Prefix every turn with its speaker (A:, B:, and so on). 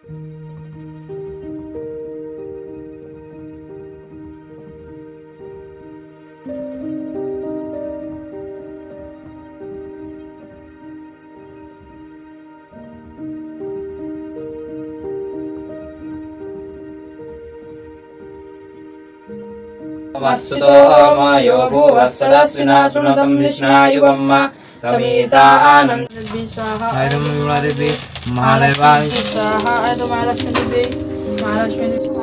A: मस्तुतो मायो भूवत्सदस्विना शृणुतं विष्णायुगम्म तमीसा आनन्दि स्वाहा
B: महादेवी महादेवा
A: स्वाहा महालक्ष्मी देवी महालक्ष्मी